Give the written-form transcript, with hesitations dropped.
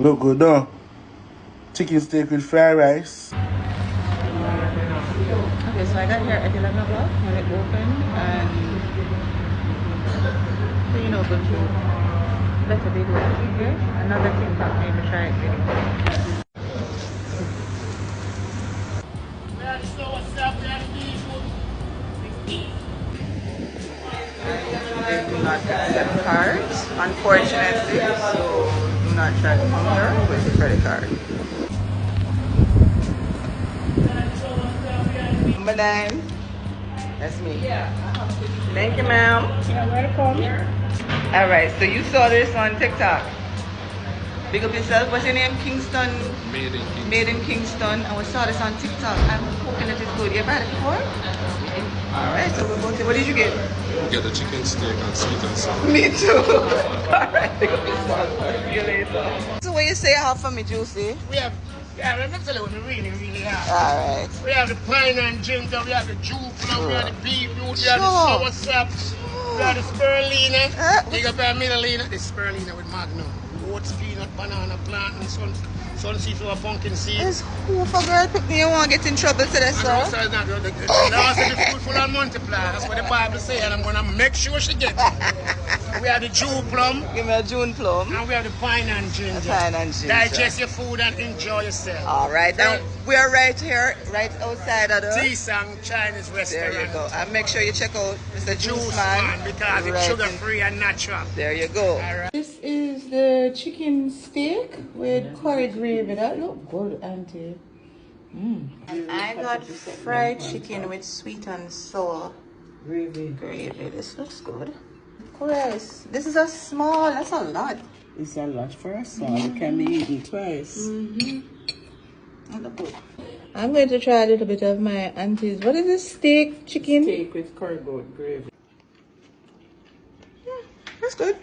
Look good, though. Chicken steak with fried rice. Okay, so I got here at 11 o'clock when it opened, and you know, good food. Better be good. Okay? Another thing that made me try it really. They do not accept cards, unfortunately, so do not try to come here with a credit card. Number 9. That's me. Thank you, ma'am. You're welcome. Alright, so you saw this on TikTok. Big up yourself. What's your name? Kingston? Made in Kingston. And we saw this on TikTok. I'm hoping that it's good. You ever had it before? Alright, so we're going to... What did you get? Get the chicken steak and sweet and sour. Me too. Alright, big up yourself. See you later. So what you say I have for me, Juicy? We have, let me tell you what we really have. Alright. We have the pine and ginger, we have the jupla, we have the beetroot, we have the sour sap, we have the spirulina. Big up our middlina, the spirulina with magnum. Oats, peanut, banana, plantain, sunseed flower, pumpkin seed. It's who for girl pick me, you won't get in trouble today, sir. No, sir, it's not. The Lord said the fruitful and multiply. That's what the Bible says, and I'm going to make sure she gets it. We have the June plum. Give me a June plum. And we have the pine and ginger. Pine and ginger. Digest your food and enjoy yourself. All right, now we're right here, right outside of the Tsangs Chinese restaurant. There you go. And make sure you check out Mr. Juice Man. Because it's sugar-free and natural. There you go. All right. This is the chicken steak with curry gravy. That look good, auntie. And I got fried chicken with sweet and sour gravy. This looks good. Chris, this is a small, that's a lot. It's a lot for us, so it can be eaten twice. Look good. I'm going to try a little bit of my auntie's. What is this? Steak, chicken? Steak with curry goat gravy. Yeah, that's good.